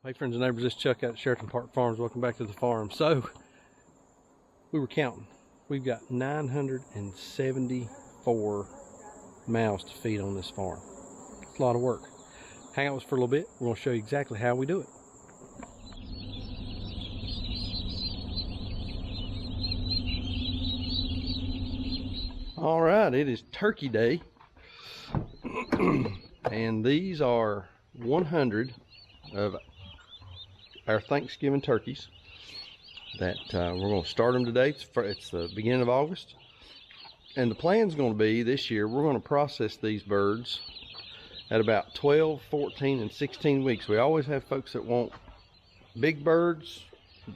Hey friends and neighbors, this is Chuck out at Sheraton Park Farms. Welcome back to the farm. So, we were counting. We've got 974 mouths to feed on this farm. It's a lot of work. Hang out with us for a little bit. We're going to show you exactly how we do it. All right, it is turkey day. And these are 100 of our Thanksgiving turkeys that we're going to start them today. It's the beginning of August, and the plan's going to be this year we're going to process these birds at about 12, 14, and 16 weeks. We always have folks that want big birds.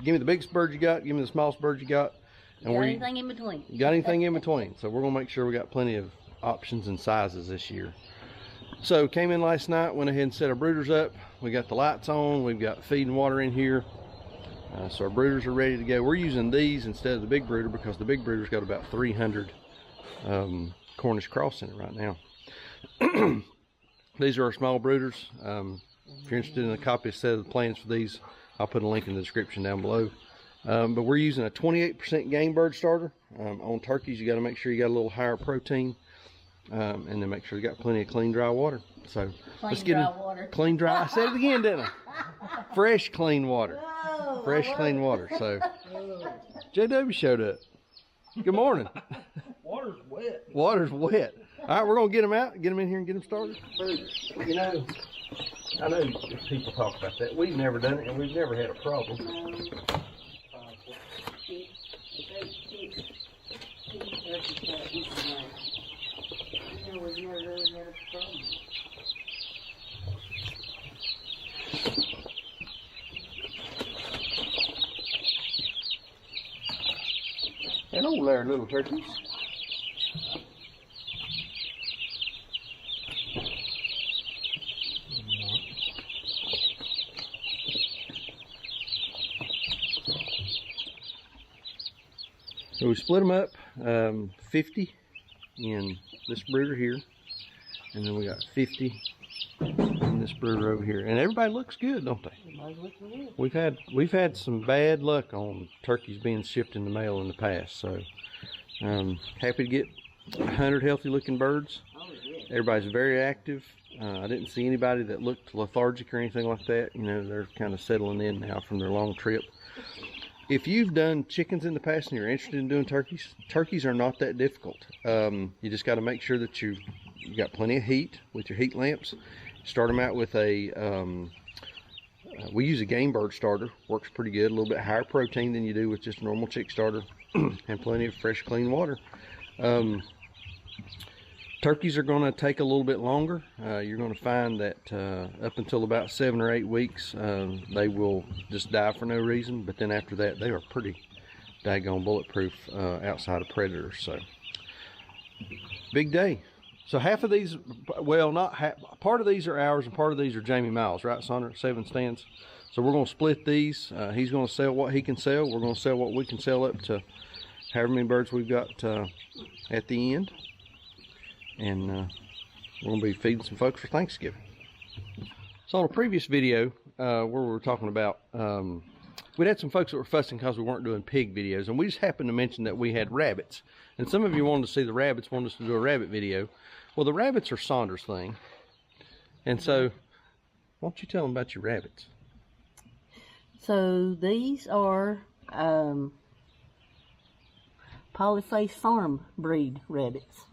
Give me the biggest bird you got, give me the smallest bird you got, and got anything in between. Got anything in between. So we're going to make sure we got plenty of options and sizes this year. So came in last night, went ahead and set our brooders up. We got the lights on, we've got feed and water in here. So our brooders are ready to go. We're using these instead of the big brooder because the big brooder's got about 300 Cornish cross in it right now. These are our small brooders. If you're interested in a copy of a set of the plans for these, I'll put a link in the description down below. But we're using a 28% game bird starter. On turkeys, you got to make sure you got a little higher protein. And then make sure you got plenty of clean, dry water. So let's get water. Clean, dry. I said it again, didn't I? Fresh, clean water. Whoa, Fresh, clean water. So JW showed up. Good morning. Water's wet. Water's wet. All right, we're gonna get them out, get them in here, and get them started. You know, I know people talk about that. We've never done it, and we've never had a problem. We've never really had a problem. Hello there, little turkeys. So we split them up 50 in this brooder here, and then we got 50 in this brooder over here, and everybody looks good, don't they? Everybody's looking good. We've had some bad luck on turkeys being shipped in the mail in the past, so happy to get 100 healthy looking birds. Oh, yeah. Everybody's very active. I didn't see anybody that looked lethargic or anything like that. You know, they're kind of settling in now from their long trip. If you've done chickens in the past and you're interested in doing turkeys, turkeys are not that difficult. You just got to make sure that you got plenty of heat with your heat lamps. Start them out with a, we use a game bird starter. Works pretty good, a little bit higher protein than you do with just a normal chick starter, and plenty of fresh, clean water. Turkeys are going to take a little bit longer. You're going to find that up until about 7 or 8 weeks, they will just die for no reason. But then after that, they are pretty daggone bulletproof outside of predators. So, big day. So half of these, well, not half, part of these are ours and part of these are Jamie Miles, right, Sonder? 7 stands. So we're going to split these. He's going to sell what he can sell. We're going to sell what we can sell up to however many birds we've got at the end. And we're going to be feeding some folks for Thanksgiving. So on a previous video where we were talking about, we'd had some folks that were fussing because we weren't doing pig videos, and we just happened to mention that we had rabbits. And some of you wanted to see the rabbits, wanted us to do a rabbit video. Well, the rabbits are Saunders' thing. And so, why don't you tell them about your rabbits? So these are polyface farm breed rabbits,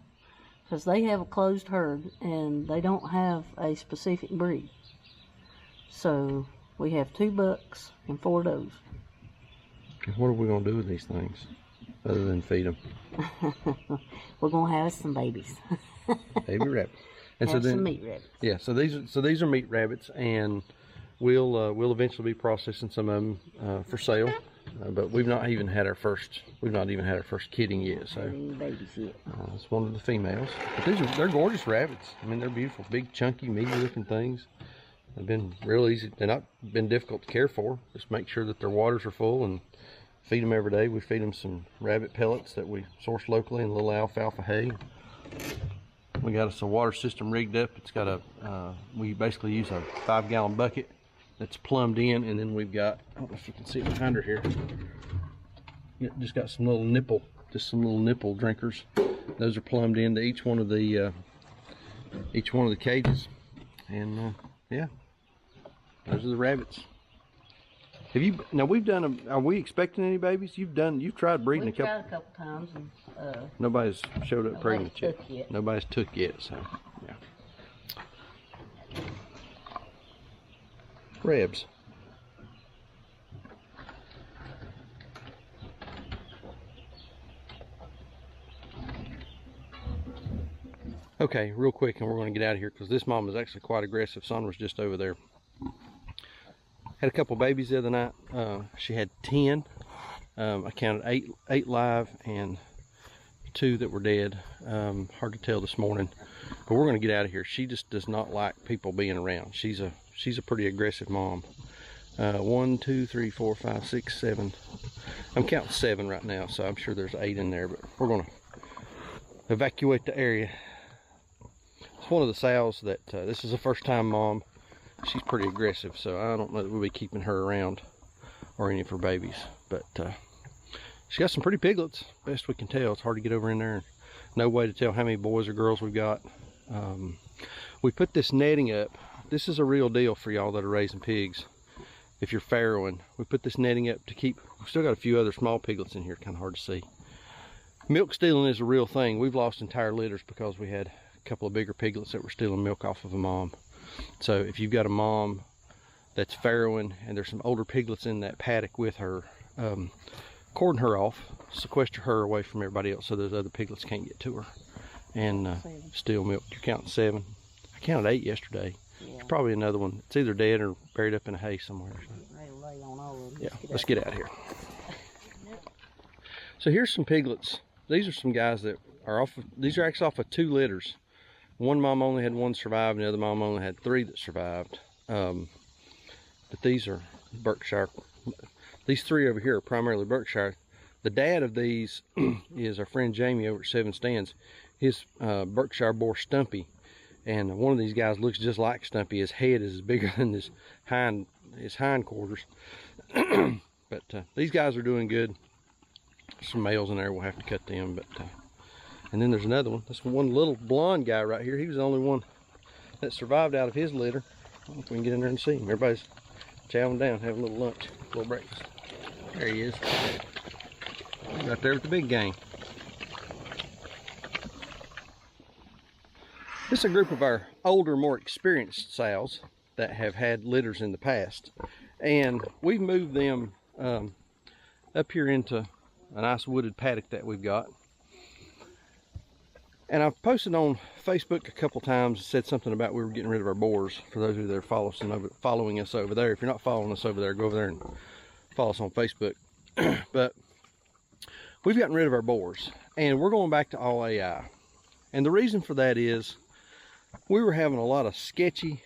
because they have a closed herd and they don't have a specific breed. So we have 2 bucks and 4 does. What are we going to do with these things other than feed them? We're going to have some babies. Baby rabbit. And have so then, some meat rabbits. Yeah, so these are meat rabbits, and we'll eventually be processing some of them for sale. But we've not even had our first kidding yet. So babies yet. It's one of the females. But they're gorgeous rabbits. I mean, they're beautiful, big, chunky, meaty looking things. They've been real easy. They've not been difficult to care for. Just make sure that their waters are full and feed them every day. We feed them some rabbit pellets that we source locally and a little alfalfa hay. We got us a water system rigged up. It's got a, we basically use a 5-gallon bucket that's plumbed in, and then we've got, I don't know if you can see it behind her here. Just got some little nipple drinkers. Those are plumbed into each one of the cages, and yeah, those are the rabbits. Have you, now we've done are we expecting any babies? You've tried breeding We've tried a couple times, and nobody's showed up pregnant yet. Nobody's took yet, so yeah. Rebs. Okay, real quick, and we're going to get out of here because this mom is actually quite aggressive. Sandra's just over there. Had a couple babies the other night. She had 10. I counted eight live and 2 that were dead. Hard to tell this morning, but we're going to get out of here. She just does not like people being around. She's a pretty aggressive mom. 1, 2, 3, 4, 5, 6, 7. I'm counting 7 right now, so I'm sure there's 8 in there. But we're going to evacuate the area. It's one of the sows that this is a first-time mom. She's pretty aggressive, so I don't know that we'll be keeping her around or any of her babies. But she got some pretty piglets, best we can tell. It's hard to get over in there. No way to tell how many boys or girls we've got. We put this netting up. This is a real deal for y'all that are raising pigs. If you're farrowing, we put this netting up to keep. We've still got a few other small piglets in here, kind of hard to see. Milk stealing is a real thing. We've lost entire litters because we had a couple of bigger piglets that were stealing milk off of a mom. So if you've got a mom that's farrowing and there's some older piglets in that paddock with her, cordon her off, sequester her away from everybody else so those other piglets can't get to her and steal milk. You're counting 7. I counted 8 yesterday. Yeah. There's probably another one. It's either dead or buried up in a hay somewhere. Lay on all of them. Yeah, let's get out of here. So here's some piglets. These are some guys that are off. These are actually off of 2 litters. One mom only had 1 survive, and the other mom only had 3 that survived. But these are Berkshire. These 3 over here are primarily Berkshire. The dad of these is our friend Jamie over at 7 Stands. His Berkshire boar Stumpy, and one of these guys looks just like Stumpy. His head is bigger than his hind quarters. But these guys are doing good. Some males in there, we'll have to cut them. But and then there's another one. This one little blonde guy right here. He was the only one that survived out of his litter. I don't know if we can get in there and see him. Everybody's chowing down, having a little lunch, a little breakfast. There he is. Right there with the big gang. This is a group of our older, more experienced sows that have had litters in the past. And we've moved them up here into a nice wooded paddock that we've got. And I've posted on Facebook a couple times, said something about we were getting rid of our boars. For those of you that are following us over there, if you're not following us over there, go over there and follow us on Facebook. But we've gotten rid of our boars, and we're going back to all AI. And the reason for that is we were having a lot of sketchy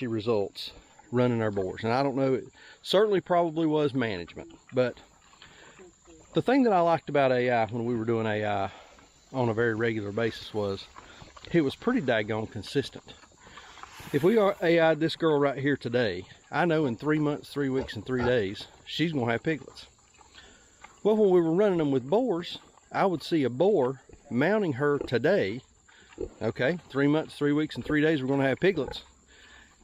results running our boars. And I don't know, it certainly probably was management. But the thing that I liked about AI when we were doing AI on a very regular basis was it was pretty daggone consistent. If we AI'd this girl right here today, I know in 3 months, 3 weeks, and 3 days, she's gonna have piglets. Well, when we were running them with boars, I would see a boar mounting her today. Okay, 3 months, 3 weeks, and 3 days, we're gonna have piglets.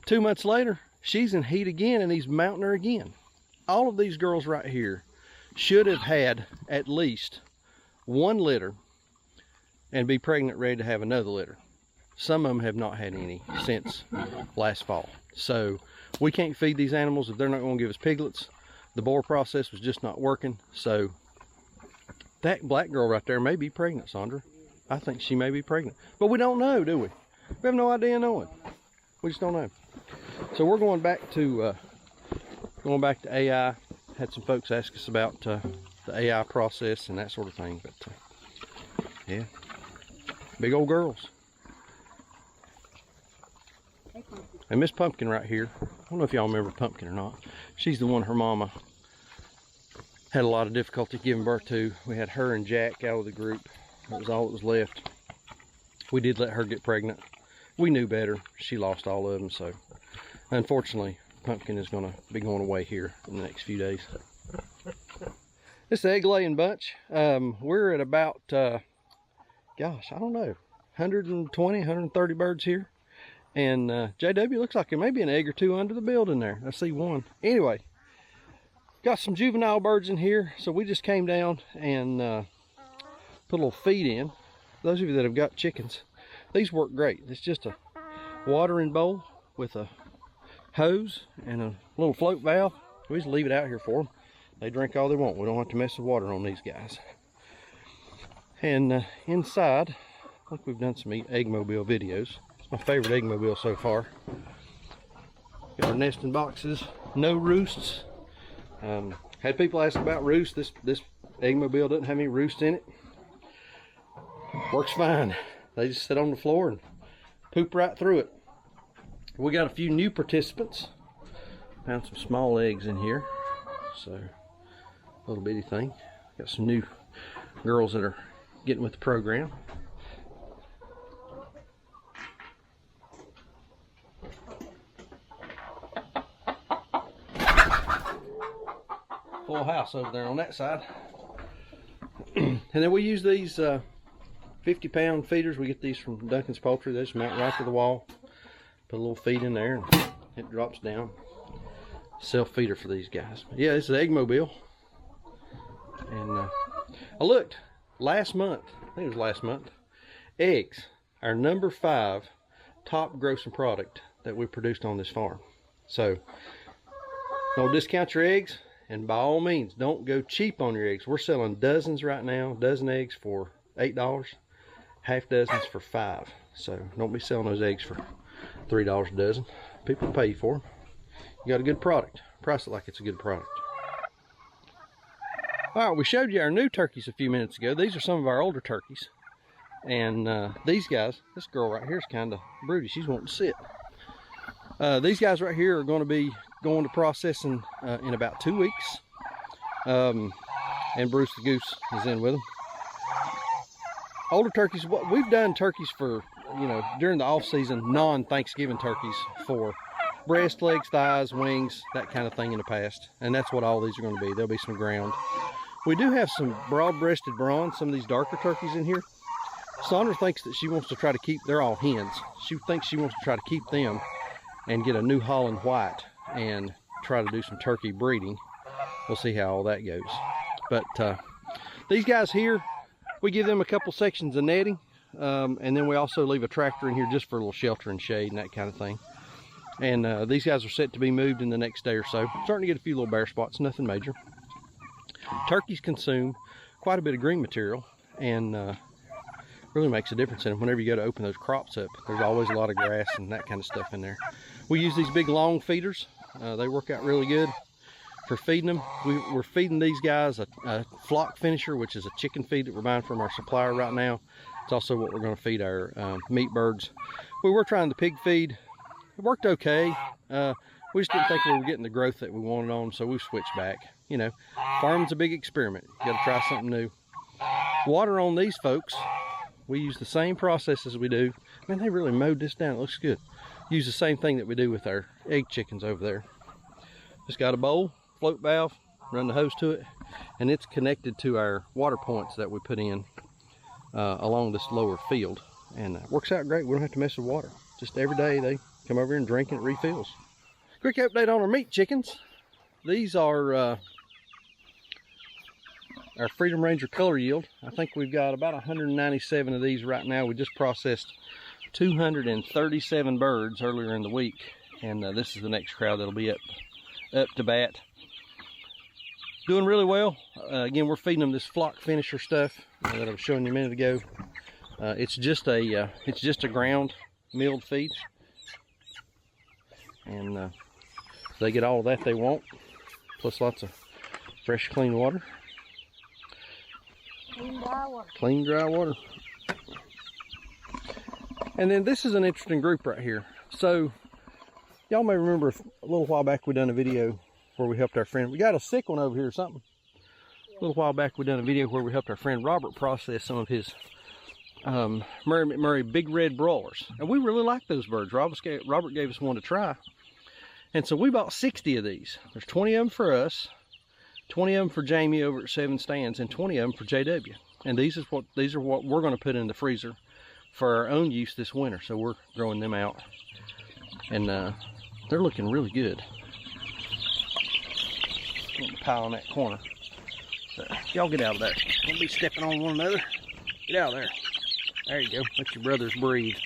2 months later, she's in heat again and he's mounting her again. All of these girls right here should have had at least 1 litter and be pregnant, ready to have another litter. Some of them have not had any since last fall. So we can't feed these animals if they're not going to give us piglets. The boar process was just not working. So that black girl right there may be pregnant, Sandra. I think she may be pregnant. But we don't know, do we? We have no idea knowing. We just don't know. So we're going back to AI. Had some folks ask us about the AI process and that sort of thing. But yeah. Big old girls. And Miss Pumpkin right here, I don't know if y'all remember Pumpkin or not. She's the one her mama had a lot of difficulty giving birth to. We had her and Jack out of the group. That was all that was left. We did let her get pregnant. We knew better. She lost all of them, so unfortunately pumpkin is going to be going away here in the next few days. This is the egg laying bunch. We're at about, gosh, I don't know, 120, 130 birds here. And JW, looks like there may be an egg or two under the building there. I see one. Anyway, got some juvenile birds in here. So we just came down and put a little feed in. Those of you that have got chickens, these work great. It's just a watering bowl with a hose and a little float valve. We just leave it out here for them. They drink all they want. We don't have to mess with water on these guys. And inside, I think we've done some eggmobile videos. It's my favorite eggmobile so far. Got our nesting boxes, no roosts. Had people ask about roosts. This eggmobile doesn't have any roosts in it. Works fine. They just sit on the floor and poop right through it. We got a few new participants. Found some small eggs in here. So, little bitty thing. Got some new girls that are getting with the program. Full house over there on that side. And then we use these 50-pound feeders. We get these from Duncan's Poultry. They just mount right to the wall. Put a little feed in there and it drops down. Self feeder for these guys. But yeah, this is an eggmobile. And I looked last month, I think it was last month, eggs are number 5 top grossing product that we produced on this farm. So don't discount your eggs, and by all means don't go cheap on your eggs. We're selling dozens right now, dozen eggs for $8, half dozens for $5. So don't be selling those eggs for $3 a dozen. People pay you for them. You got a good product. Price it like it's a good product. All right, we showed you our new turkeys a few minutes ago. These are some of our older turkeys. And these guys, this girl right here is kind of broody. She's wanting to sit. These guys right here are going to be going to processing in about 2 weeks. And Bruce the Goose is in with them. Older turkeys, what we've done turkeys for, you know, during the off season, non-Thanksgiving turkeys for breast, legs, thighs, wings, that kind of thing in the past. And that's what all these are going to be. There'll be some ground. We do have some broad-breasted bronze, some of these darker turkeys in here. Sandra thinks that she wants to try to keep, they're all hens. She thinks she wants to try to keep them and get a New Holland white and try to do some turkey breeding. We'll see how all that goes. But these guys here, we give them a couple sections of netting. And then we also leave a tractor in here just for a little shelter and shade and that kind of thing. And these guys are set to be moved in the next day or so. Starting to get a few little bare spots, nothing major. Turkeys consume quite a bit of green material, and really makes a difference in them. Whenever you go to open those crops up, there's always a lot of grass and that kind of stuff in there. We use these big long feeders. They work out really good for feeding them. We're feeding these guys a flock finisher, which is a chicken feed that we're buying from our supplier right now. It's also what we're going to feed our meat birds. We were trying the pig feed. It worked okay. We just didn't think we were getting the growth that we wanted on, so we switched back. You know, farming's a big experiment. You got to try something new. Water on these folks, we use the same process as we do. Man, they really mowed this down. It looks good. Use the same thing that we do with our egg chickens over there. Just got a bowl, float valve, run the hose to it, and it's connected to our water points that we put in along this lower field. And it works out great. We don't have to mess with water. Just every day they come over here and drink and it refills. Quick update on our meat chickens. These are our Freedom Ranger color yield. I think we've got about 197 of these right now. We just processed 237 birds earlier in the week, and this is the next crowd that'll be up to bat. Doing really well. Again, we're feeding them this flock finisher stuff that I was showing you a minute ago. It's just a ground milled feed, and they get all of that they want, plus lots of fresh, clean water. Clean, dry water. Clean, dry water. And then this is an interesting group right here. So, y'all may remember a little while back we done a video where we helped our friend. We got a sick one over here or something. A little while back we done a video where we helped our friend Robert process some of his Murray McMurray big red broilers. And we really like those birds. Robert gave us one to try. And so we bought 60 of these. There's 20 of them for us, 20 of them for Jamie over at 7 Stands, and 20 of them for JW. And these are what we're going to put in the freezer for our own use this winter. So we're growing them out, and they're looking really good. Pile in that corner. So, y'all get out of there. Don't be stepping on one another. Get out of there. There you go. Let your brothers breathe.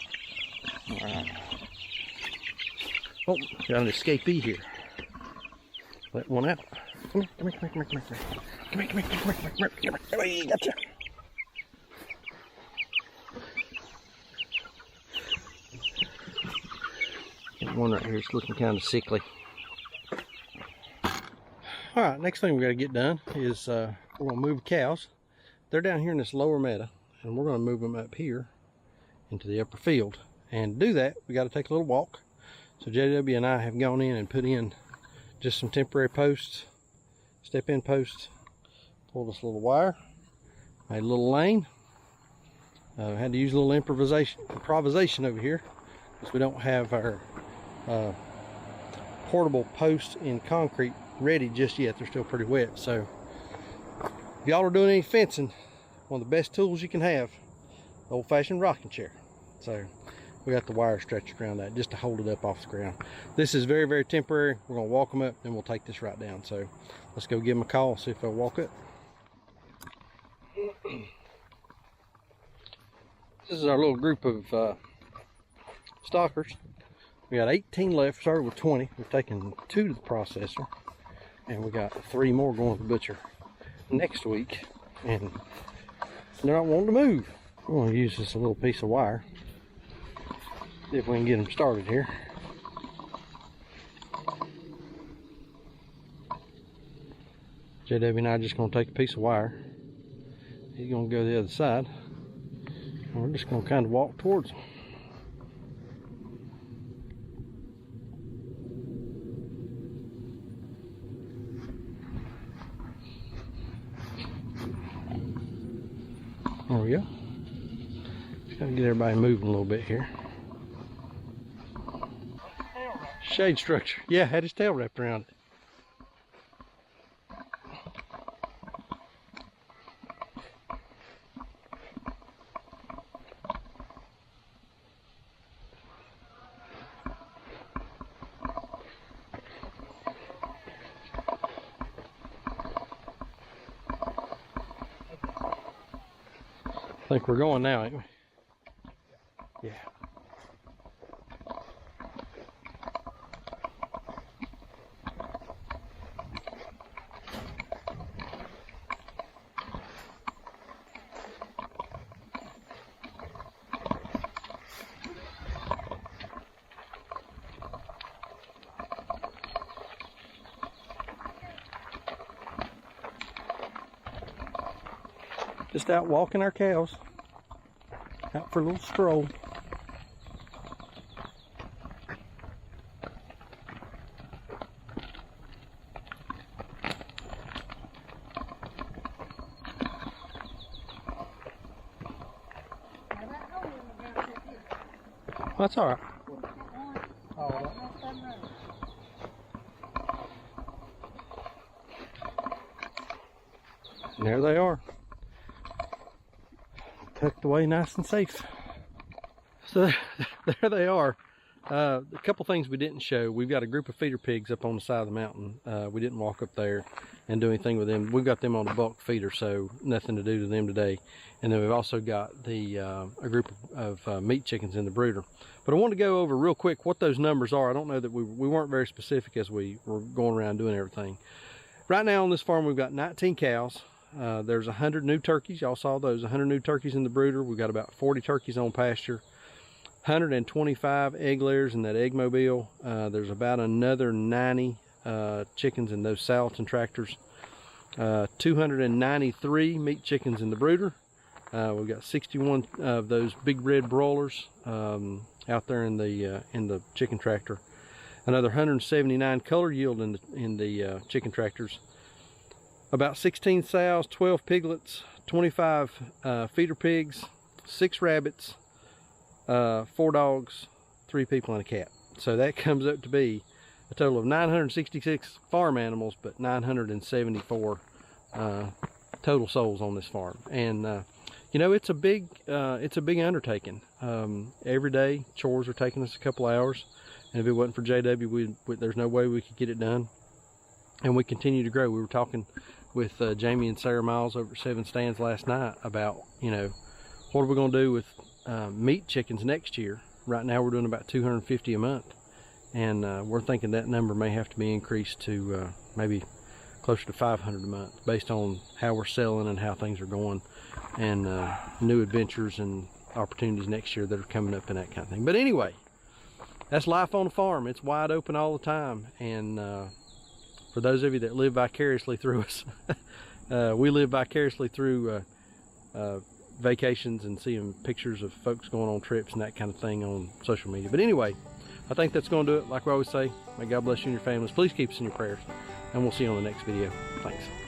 All right. Oh, got an escapee here. Let one out. Come here, come here, come here, come here, come here. Come here, come here, come here, come here, come here. Come here. Gotcha. That one right here is looking kind of sickly. All right, next thing we got to get done is we're going to move cows. They're down here in this lower meadow, and we're going to move them up here into the upper field. And to do that, we got to take a little walk. So JW and I have gone in and put in just some temporary posts, step-in posts. Pulled this little wire, made a little lane. Had to use a little improvisation over here because we don't have our portable posts in concrete ready just yet. They're still pretty wet. So if y'all are doing any fencing, one of the best tools you can have, old-fashioned rocking chair. So we got the wire stretched around that just to hold it up off the ground. This is very, very temporary. We're going to walk them up and we'll take this right down. So let's go give them a call, see if they'll walk up. This is our little group of stockers. We got 18 left, started with 20. We've taken 2 to the processor, and we got 3 more going to the butcher next week, and they're not wanting to move. We're going to use this little piece of wire, see if we can get them started here. JW and I are just going to take a piece of wire. He's going to go the other side, and we're just going to kind of walk towards them. There we go. Just gotta get everybody moving a little bit here. Shade structure. Yeah, had his tail wrapped around it. I think we're going now, ain't we? Yeah. Just out walking our cows. Out for a little stroll. That's all right. And there they are, tucked away nice and safe. So there they are. A couple things we didn't show. We've got a group of feeder pigs up on the side of the mountain. We didn't walk up there and do anything with them. We've got them on a bulk feeder, so nothing to do to them today. And then we've also got the a group of meat chickens in the brooder. But I want to go over real quick what those numbers are. I don't know that we weren't very specific as we were going around doing everything. Right now on this farm we've got 19 cows. There's 100 new turkeys. Y'all saw those 100 new turkeys in the brooder. We've got about 40 turkeys on pasture. 125 egg layers in that egg mobile. There's about another 90 chickens in those Salton tractors. 293 meat chickens in the brooder. We've got 61 of those big red broilers out there in the chicken tractor. Another 179 color yield in the chicken tractors. About 16 sows, 12 piglets, 25 feeder pigs, 6 rabbits, 4 dogs, 3 people and a cat. So that comes up to be a total of 966 farm animals, but 974 total souls on this farm. And you know, it's a big undertaking. Every day chores are taking us a couple hours, and if it wasn't for JW, there's no way we could get it done. And we continue to grow. We were talking with Jamie and Sarah Miles over at Seven Stands last night about, you know, what are we going to do with meat chickens next year. Right now we're doing about 250 a month, and we're thinking that number may have to be increased to maybe closer to 500 a month, based on how we're selling and how things are going, and new adventures and opportunities next year that are coming up and that kind of thing. But anyway, that's life on a farm. It's wide open all the time, and for those of you that live vicariously through us, we live vicariously through vacations and seeing pictures of folks going on trips and that kind of thing on social media. But anyway, I think that's going to do it. Like we always say, may God bless you and your families. Please keep us in your prayers, and we'll see you on the next video. Thanks.